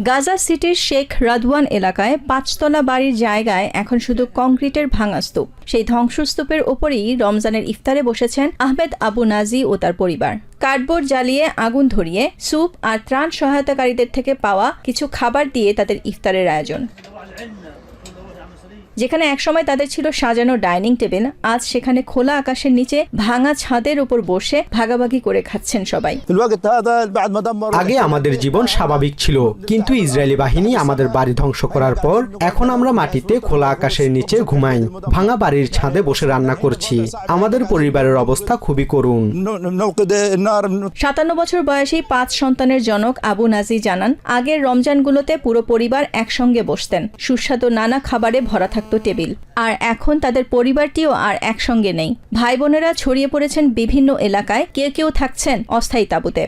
গাজা সিটির শেখ রাদওয়ান এলাকায় 5তলা বাড়ির জায়গায় এখন শুধু কংক্রিটের ভাঙা স্তূপ। সেই ধ্বংসস্তূপের ওপরেই রমজানের ইফতারে বসেছেন আহমেদ আবু নাজি ও তার পরিবার। কার্ডবোর্ড জ্বালিয়ে আগুন ধরিয়ে স্যুপ আর ত্রাণ সহায়তাকারীদের থেকে পাওয়া কিছু খাবার দিয়ে তাদের ইফতারের আয়োজন। যেখানে একসময় তাদের ছিল সাজানো ডাইনিং টেবিল, আজ সেখানে খোলা আকাশের নিচে ভাঙা ছাদের উপর বসে ভাগাভাগি করে খাচ্ছেন সবাই। আগে আমাদের জীবন স্বাভাবিক ছিল, কিন্তু ইসরায়েলি বাহিনী আমাদের বাড়ি ধ্বংস করার পর এখন আমরা মাটিতে খোলা আকাশের নিচে ঘুমাই, ভাঙা বাড়ির ছাদে বসে রান্না করছি। আমাদের পরিবারের অবস্থা খুবই করুণ। 57 বছর বয়সী 5 সন্তানের জনক আবু নাজি জানান, আগের রমজানগুলোতে পুরো পরিবার একসঙ্গে বসতেন, সুস্বাদু নানা খাবারে ভরা থাকত টেবিল। আর এখন তাদের পরিবারটিও আর একসঙ্গে নেই। ভাই বোনেরা ছড়িয়ে পড়েছেন বিভিন্ন এলাকায়, কেউ থাকছেন অস্থায়ী তাঁবুতে।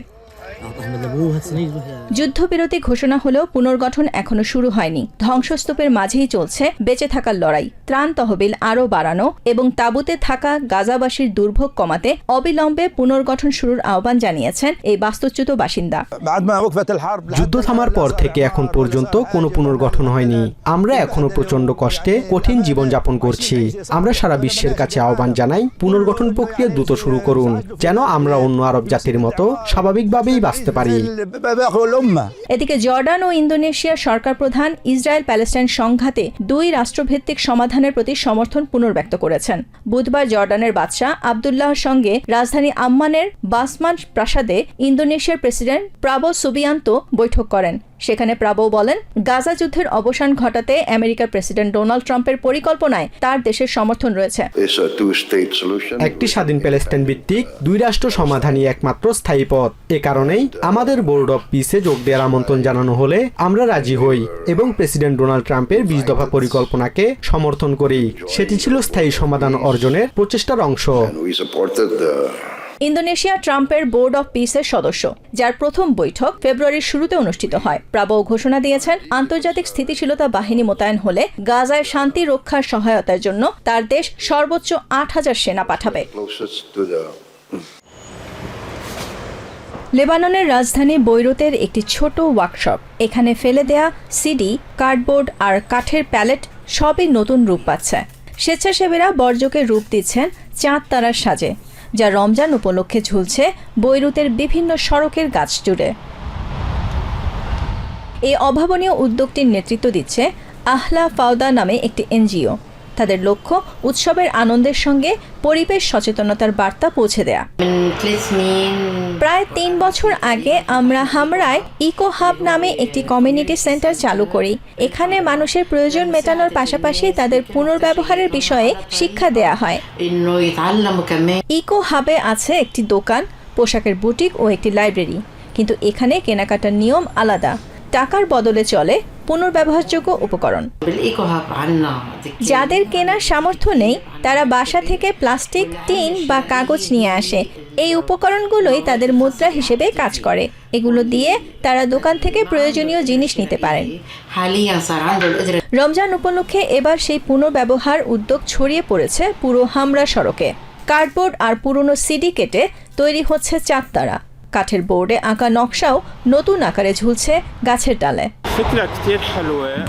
যুদ্ধবিরতি ঘোষণা হলেও পুনর্গঠন এখনো শুরু হয়নি। ধ্বংসস্তূপের মাঝেই চলছে বেঁচে থাকার লড়াই। ত্রাণ তহবিল আরও বাড়ানো এবং তাঁবুতে থাকা গাজাবাসীর দুর্ভোগ কমাতে অবিলম্বে পুনর্গঠন শুরুর আহ্বান জানিয়েছেন এই বাস্তুচ্যুত বাসিন্দা। যুদ্ধ থামার পর থেকে এখন পর্যন্ত কোনো পুনর্গঠন হয়নি। আমরা এখনো প্রচন্ড কষ্টে কঠিন জীবনযাপন করছি। আমরা সারা বিশ্বের কাছে আহ্বান জানাই, পুনর্গঠন প্রক্রিয়া দ্রুত শুরু করুন, যেন আমরা অন্য আরব জাতির মতো স্বাভাবিকভাবেই বাঁচতে পারি। এদিকে জর্ডান ও ইন্দোনেশিয়ার সরকার প্রধান ইসরায়েল প্যালেস্টাইন সংঘাতে 2 রাষ্ট্রভিত্তিক সমাধানের প্রতি সমর্থন পুনর্ব্যক্ত করেছেন। বুধবার জর্ডানের বাদশাহ আবদুল্লাহর সঙ্গে রাজধানী আম্মানের বাসমান প্রাসাদে ইন্দোনেশিয়ার প্রেসিডেন্ট প্রাবো সুবিয়ান্তো বৈঠক করেন। সেখানে প্রাবো বলেন, গাজা যুদ্ধের অবসান ঘটাতে আমেরিকার প্রেসিডেন্ট ডোনাল্ড ট্রাম্পের পরিকল্পনায় তার দেশের সমর্থন রয়েছে। একটি স্বাধীন প্যালেস্টাইন ভিত্তিক 2 রাষ্ট্র সমাধানই একমাত্র স্থায়ী পথ। এ কারণেই আমাদের বোর্ড অব পিসে যোগ দেওয়ার আমন্ত্রণ জানানো হলে আমরা রাজি হই এবং প্রেসিডেন্ট ডোনাল্ড ট্রাম্পের 20 দফা পরিকল্পনাকে সমর্থন করি। সেটি ছিল স্থায়ী সমাধান অর্জনের প্রচেষ্টার অংশ। ইন্দোনেশিয়া ট্রাম্পের বোর্ড অব পিসের সদস্য, যার প্রথম বৈঠক ফেব্রুয়ারির শুরুতে অনুষ্ঠিত হয়। প্রাবো ঘোষণা দিয়েছেন, আন্তর্জাতিক স্থিতিশীলতা বাহিনী মোতায়েন হলে গাজায় শান্তি রক্ষার সহায়তার জন্য তার দেশ সর্বোচ্চ 8000 সেনা পাঠাবে। লেবাননের রাজধানী বৈরুতের একটি ছোট ওয়ার্কশপ। এখানে ফেলে দেয়া সিডি, কার্ডবোর্ড আর কাঠের প্যালেট সবই নতুন রূপ পাচ্ছে। স্বেচ্ছাসেবীরা বর্জ্যকে রূপ দিচ্ছেন চাঁদ তারার সাজে, যা রমজান উপলক্ষে ঝুলছে বৈরুতের বিভিন্ন সড়কের গাছ জুড়ে। এই অভাবনীয় উদ্যোগটির নেতৃত্ব দিচ্ছে আহলা ফাওদা নামে একটি এনজিও। তাদের লক্ষ্য উৎসবের আনন্দের সঙ্গে পরিবেশ সচেতনতার বার্তা পৌঁছে দেয়া। প্রায় 3 বছর আগে আমরা হামরায় ইকো হাব নামে একটি কমিউনিটি সেন্টার চালু করি। এখানে মানুষের প্রয়োজন মেটানোর পাশাপাশি তাদের পুনর্ব্যবহারের বিষয়ে শিক্ষা দেয়া হয়। ইকো হাবে আছে একটি দোকান, পোশাকের বুটিক ও একটি লাইব্রেরি, কিন্তু এখানে কেনাকাটার নিয়ম আলাদা। টাকার বদলে চলে পুনর্ব্যবহারযোগ্য উপকরণ। যাদের কেনার সামর্থ্য নেই তারা বাসা থেকে প্লাস্টিক, টিন বা কাগজ নিয়ে আসে। এই উপকরণগুলোই তাদের মুদ্রা হিসেবে কাজ করে। এগুলো দিয়ে তারা দোকান থেকে প্রয়োজনীয় জিনিস নিতে পারেন। রমজান উপলক্ষে এবার সেই পুনর্ব্যবহার উদ্যোগ ছড়িয়ে পড়েছে পুরো হামরা সড়কে। কার্ডবোর্ড আর পুরনো সিডি কেটে তৈরি হচ্ছে চাঁদ তারা। কাঠের বোর্ডে আঁকা নকশাও নতুন আকারে ঝুলছে গাছের ডালে।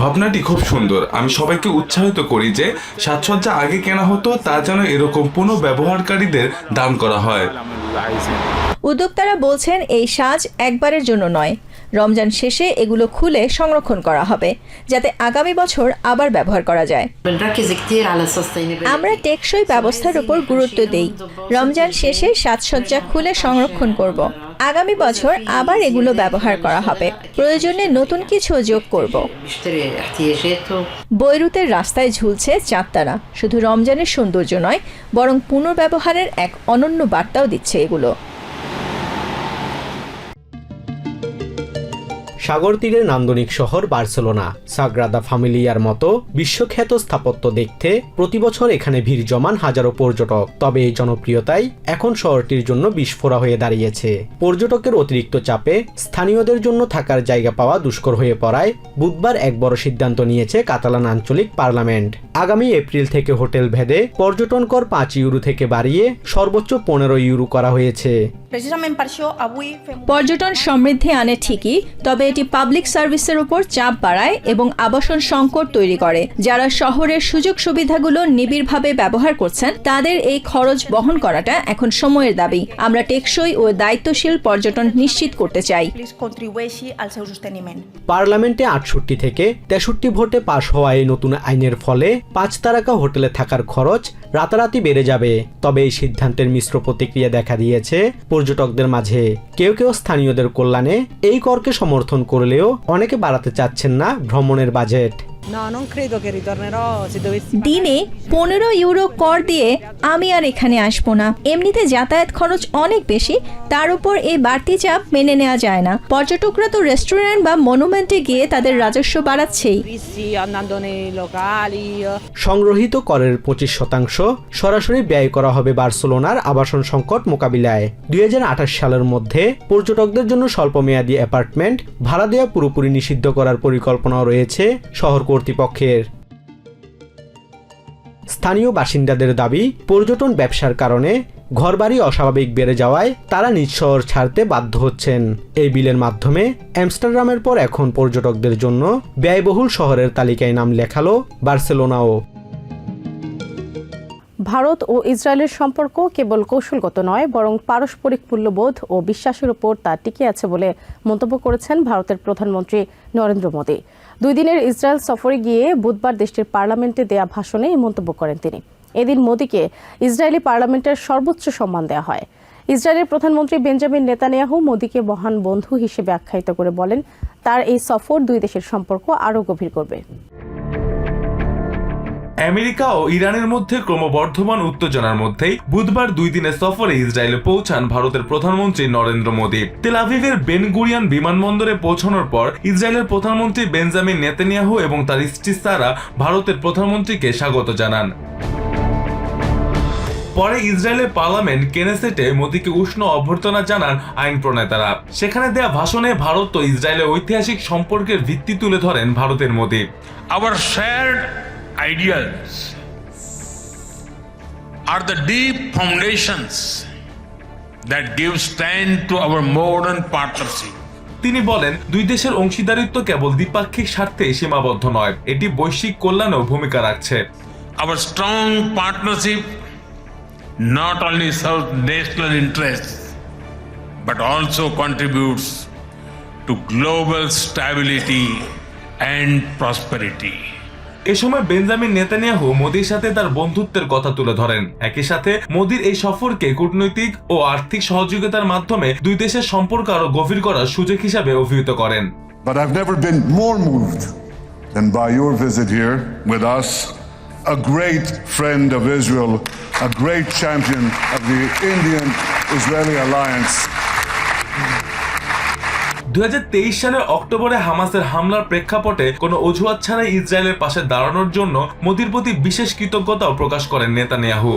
ভাবনাটি খুব সুন্দর। আমি সবাইকে উৎসাহিত করি যে সাজসজ্জা আগে কেনা হতো তা যেন এরকম পুনর্ব্যবহারকারীদের দান করা হয়। উদ্যোক্তারা বলছেন, এই সাজ একবারের জন্য নয়, রমজান শেষে এগুলো খুলে সংরক্ষণ করা হবে, যাতে আগামী বছর আবার ব্যবহার করা যায়। আমরা টেকসই ব্যবস্থার উপর গুরুত্ব দেই। রমজান শেষে সাজসজ্জা খুলে সংরক্ষণ করব। আগামী বছর আবার এগুলো ব্যবহার করা হবে, প্রয়োজনে নতুন কিছু যোগ করব। বৈরুতের রাস্তায় ঝুলছে চাঁদ তারা শুধু রমজানের সৌন্দর্য নয়, বরং পুনর্ব্যবহারের এক অনন্য বার্তাও দিচ্ছে এগুলো। সাগর তীরের নান্দনিক শহর বার্সেলোনা, সাগ্রাদা ফ্যামিলিয়ার মতো বিশ্বখ্যাত স্থাপত্য দেখতে প্রতি বছর এখানে ভিড় জমান হাজারো পর্যটক। তবে এই জনপ্রিয়তাই এখন শহরটির জন্য বিস্ফোরা হয়ে দাঁড়িয়েছে। পর্যটকের অতিরিক্ত চাপে স্থানীয়দের জন্য থাকার জায়গা পাওয়া দুষ্কর হয়ে পড়ায় বুধবার এক বড় সিদ্ধান্ত নিয়েছে কাতালান আঞ্চলিক পার্লামেন্ট। আগামী এপ্রিল থেকে হোটেল ভেদে পর্যটন কর 5 ইউরো থেকে বাড়িয়ে সর্বোচ্চ 15 ইউরো করা হয়েছে। পর্যটন সমৃদ্ধি আনে ঠিকই, তবে এটি পাবলিক সার্ভিসের উপর চাপ বাড়ায় এবং আবাসন সংকট তৈরি করে। যারা শহরের সুযোগ সুবিধাগুলো নিবিড়ভাবে ব্যবহার করছেন তাদের এই খরচ বহন করাটা এখন সময়ের দাবি। আমরা টেকসই ও দায়িত্বশীল পর্যটন নিশ্চিত করতে চাই। পার্লামেন্টে 68 থেকে 63 ভোটে পাশ হওয়া এই নতুন আইনের ফলে 5 তারকা হোটেলে থাকার খরচ রাতারাতি বেড়ে যাবে। তবে এই সিদ্ধান্তের মিশ্র প্রতিক্রিয়া দেখা দিয়েছে পর্যটকদের মাঝে। কেউ কেউ স্থানীয়দের কল্যাণে এই করকে সমর্থন করলেও অনেকে বাড়াতে চাচ্ছেন না ভ্রমণের বাজেট। দিনে 15 ইউরো কর দিয়ে আমি আর এখানে আসবো না। এমনিতে যাতায়াত খরচ অনেক বেশি, তার উপর এই বাড়তি চাপ মেনে নেওয়া যায় না। পর্যটকরা তো রেস্টুরেন্ট বা মনুমেন্টে গিয়ে তাদের রাজস্ব বাড়াচ্ছেই। সংগ্রহীত করের 25% সরাসরি ব্যয় করা হবে বার্সেলোনার আবাসন সংকট মোকাবিলায়। 2028 সালের মধ্যে পর্যটকদের জন্য স্বল্পমেয়াদী অ্যাপার্টমেন্ট ভাড়া দেওয়া পুরোপুরি নিষিদ্ধ করার পরিকল্পনা রয়েছে শহর কর্তৃপক্ষের। স্থানীয় বাসিন্দাদের দাবি, পর্যটন ব্যবসার কারণে ঘরবাড়ি অস্বাভাবিক বেড়ে যাওয়ায় তারা নিজ শহর ছাড়তে বাধ্য হচ্ছেন। এই বিলের মাধ্যমে আমস্টারডামের পর এখন পর্যটকদের জন্য ব্যয়বহুল শহরের তালিকায় নাম লেখালো বার্সেলোনাও। ভারত ও ইসরায়েলের সম্পর্ক কেবল কৌশলগত নয়, বরং পারস্পরিক মূল্যবোধ ও বিশ্বাসের উপর তা টিকে আছে বলে মন্তব্য করেছেন ভারতের প্রধানমন্ত্রী নরেন্দ্র মোদী। 2 দিনের ইসরায়েল সফরে গিয়ে বুধবার দেশটির পার্লামেন্টে দেয়া ভাষণে এই মন্তব্য করেন তিনি। এদিন মোদীকে ইসরায়েলি পার্লামেন্টের সর্বোচ্চ সম্মান দেওয়া হয়। ইসরায়েলের প্রধানমন্ত্রী বেঞ্জামিন নেতানিয়াহু মোদীকে মহান বন্ধু হিসেবে আখ্যায়িত করে বলেন, তার এই সফর 2 দেশের সম্পর্ক আরও গভীর করবে। আমেরিকা ও ইরানের মধ্যে ক্রমবর্ধমান উত্তেজনার মধ্যেই বুধবার 2 দিনের সফরে ইসরায়েলে পৌঁছান ভারতের প্রধানমন্ত্রী নরেন্দ্র মোদী। তেল আভিভের বেন গুরিয়ন বিমানবন্দরে পৌঁছানোর পর ইসরায়েলের প্রধানমন্ত্রী বেঞ্জামিন নেতানিয়াহু এবং তার স্ত্রী সারা ভারতের প্রধানমন্ত্রীকে স্বাগত জানান। পরে ইসরায়েলের পার্লামেন্ট কেনেসেটে মোদীকে উষ্ণ অভ্যর্থনা জানান আইন প্রণেতারা। সেখানে দেয়া ভাষণে ভারত ও ইসরায়েলের ঐতিহাসিক সম্পর্কের ভিত্তি তুলে ধরেন ভারতের Modi. Our shared ideals are the deep foundations that give strength to our modern partnership. তিনি বলেন, 2 দেশের অংশীদারিত্ব কেবল দ্বিপাক্ষিক স্বার্থে সীমাবদ্ধ নয়, এটি বৈশ্বিক কল্যাণেও ভূমিকা রাখছে। Our strong partnership not only serves national interests but also contributes to global stability and prosperity. এ সময় বেঞ্জামিন নেতানিয়াহু মোদীর সাথে তার বন্ধুত্বের কথা তুলে ধরেন। একই সাথে মোদীর এই সফরকে কূটনৈতিক ও আর্থিক সহযোগিতার মাধ্যমে 2 দেশের সম্পর্ক আরো গভীর করার সুযোগ হিসাবে অভিহিত করেন। But I've never been more moved than by your visit here with us, a great friend of Israel, a great champion of the Indian-Israeli alliance. 2023 সালের অক্টোবরে হামাসের হামলার প্রেক্ষাপটে কোনো অজুহাত ছাড়াই ইসরায়েলের পাশে দাঁড়ানোর জন্য মোদীর প্রতি বিশেষ কৃতজ্ঞতাও প্রকাশ করেন Netanyahu.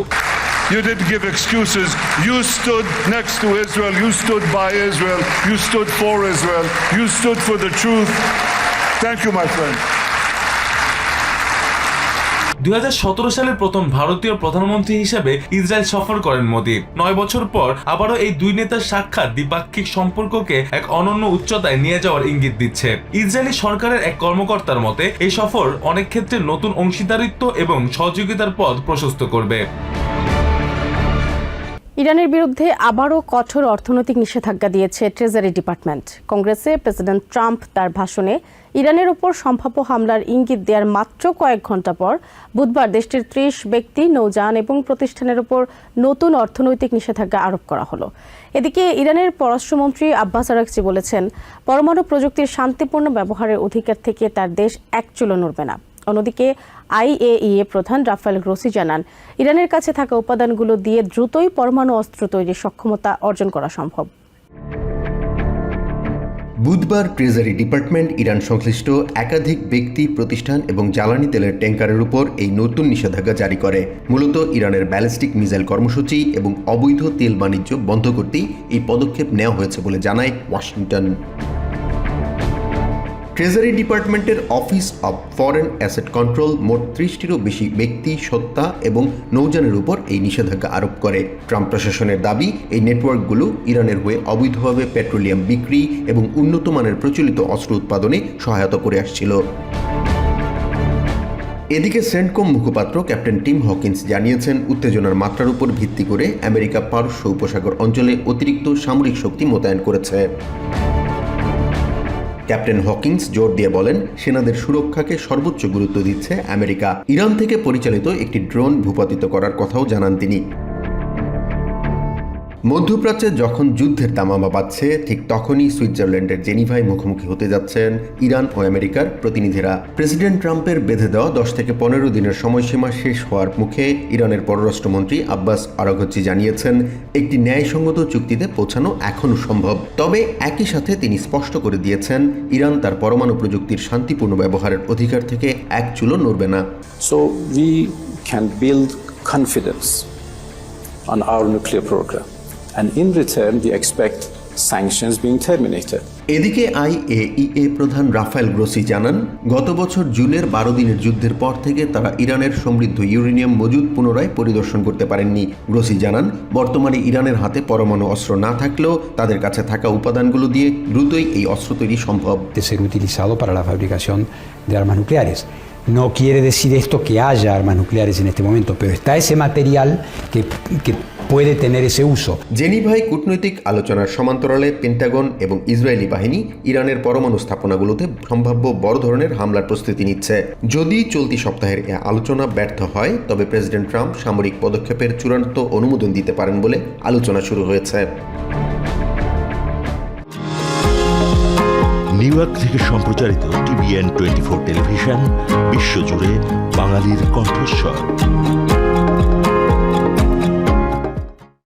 You didn't give excuses. You stood next to Israel. You stood by Israel. You stood for Israel. You stood for the truth. Thank you, my friend. 2017 সালে প্রথম ভারতীয় প্রধানমন্ত্রী হিসেবে ইসরায়েল সফর করেন মোদী। 9 বছর পর আবারও এই 2 নেতার সাক্ষাৎ দ্বিপাক্ষিক সম্পর্ককে এক অনন্য উচ্চতায় নিয়ে যাওয়ার ইঙ্গিত দিচ্ছে। ইসরায়েলি সরকারের এক কর্মকর্তার মতে, এই সফর অনেক ক্ষেত্রে নতুন অংশীদারিত্ব এবং সহযোগিতার পথ প্রশস্ত করবে। ইরানের বিরুদ্ধে আবারও কঠোর অর্থনৈতিক নিষেধাজ্ঞা দিয়েছে ট্রেজারি ডিপার্টমেন্ট। কংগ্রেসে প্রেসিডেন্ট ট্রাম্প তার ভাষণে ইরানের উপর সম্ভাব্য হামলার ইঙ্গিত দেওয়ার মাত্র কয়েক ঘন্টা পর বুধবার দেশটির 30 ব্যক্তি, নৌযান এবং প্রতিষ্ঠানের উপর নতুন অর্থনৈতিক নিষেধাজ্ঞা আরোপ করা হলো। এদিকে ইরানের পররাষ্ট্রমন্ত্রী আব্বাস আরাগচি বলেছেন, পরমাণু প্রযুক্তির শান্তিপূর্ণ ব্যবহারের অধিকার থেকে তার দেশ এক চুলো নড়বে না। অন্যদিকে IAEA প্রধান রাফায়েল গ্রোসি জানান, ইরানের কাছে থাকা উপাদানগুলো দিয়ে দ্রুতই পরমাণু অস্ত্র তৈরির সক্ষমতা অর্জন করা সম্ভব। বুধবার ট্রেজারি ডিপার্টমেন্ট ইরান সংশ্লিষ্ট একাধিক ব্যক্তি, প্রতিষ্ঠান এবং জ্বালানি তেলের ট্যাঙ্কারের উপর এই নতুন নিষেধাজ্ঞা জারি করে। মূলত ইরানের ব্যালিস্টিক মিসাইল কর্মসূচি এবং অবৈধ তেল বাণিজ্য বন্ধ করতেই এই পদক্ষেপ নেওয়া হয়েছে বলে জানায় ওয়াশিংটন। ট্রেজারি ডিপার্টমেন্টের office of foreign asset control মোট 30টিরও বেশি ব্যক্তি, সত্তা এবং নৌযানের উপর এই নিষেধাজ্ঞা আরোপ করে। ট্রাম্প প্রশাসনের দাবি, এই নেটওয়ার্কগুলো ইরানের হয়ে অবৈধভাবে পেট্রোলিয়াম বিক্রি এবং উন্নত মানের প্রচলিত অস্ত্র উৎপাদনে সহায়তা করে আসছিল। এদিকে সেন্টকম মুখপাত্র ক্যাপ্টেন টিম হকিন্স জানিয়েছেন, উত্তেজনার মাত্রার উপর ভিত্তি করে আমেরিকা পারস্য উপসাগর অঞ্চলে অতিরিক্ত সামরিক শক্তি মোতায়েন করেছে। ক্যাপ্টেন হকিন্স জোর দিয়ে বলেন, সেনাদের সুরক্ষাকে সর্বোচ্চ গুরুত্ব দিচ্ছে আমেরিকা। ইরান থেকে পরিচালিত একটি ড্রোন ভূপাতিত করার কথাও জানান তিনি। মধ্যপ্রাচ্যে যখন যুদ্ধের দামামা বাজছে, ঠিক তখনই সুইজারল্যান্ডের জেনিভায় মুখোমুখি হতে যাচ্ছেন ইরান ও আমেরিকার প্রতিনিধিরা। প্রেসিডেন্ট ট্রাম্পের বেঁধে দেওয়া 10 থেকে 15 দিনের সময়সীমা শেষ হওয়ার মুখে ইরানের পররাষ্ট্রমন্ত্রী আব্বাস আরাঘচি জানিয়েছেন, একটি ন্যায়সঙ্গত চুক্তিতে পৌঁছানো এখনও সম্ভব। তবে একই সাথে তিনি স্পষ্ট করে দিয়েছেন, ইরান তার পরমাণু প্রযুক্তির শান্তিপূর্ণ ব্যবহারের অধিকার থেকে এক চুলও নড়বে না। So we can build confidence on our nuclear program. And in return, we expect sanctions being terminated. এদিকে IAEA প্রধান রাফায়েল গ্রোসি জানান, গত বছর জুনের 12 দিনের যুদ্ধের পর থেকে তারা ইরানের সমৃদ্ধ ইউরেনিয়াম মজুদ পুনরায় পরিদর্শন করতে পারেননি। গ্রোসি জানান, বর্তমানে ইরানের হাতে পরমাণু অস্ত্র না থাকলেও তাদের কাছে থাকা উপাদানগুলো দিয়ে দ্রুতই এই অস্ত্র তৈরি সম্ভব। De ser utilizado para la fabricación de armas nucleares. No quiere decir esto que haya armas nucleares en este momento, pero está ese material que puede tener ese uso. জেনিভায় কূটনৈতিক আলোচনার সমান্তরালে পেন্টাগন এবং ইসরায়েলি বাহিনী ইরানের পরমাণু স্থাপনাগুলোতে সম্ভাব্য বড় ধরনের হামলার প্রস্তুতি নিচ্ছে। যদি চলতি সপ্তাহের এ আলোচনা ব্যর্থ হয়, তবে প্রেসিডেন্ট ট্রাম্প সামরিক পদক্ষেপের চূড়ান্ত অনুমোদন দিতে পারেন বলে আলোচনা শুরু হয়েছে। নিউ ইয়র্ক থেকে সম্প্রচারিত TVN 24 টেলিভিশন বিশ্বজুড়ে বাঙালির কণ্ঠস্বর।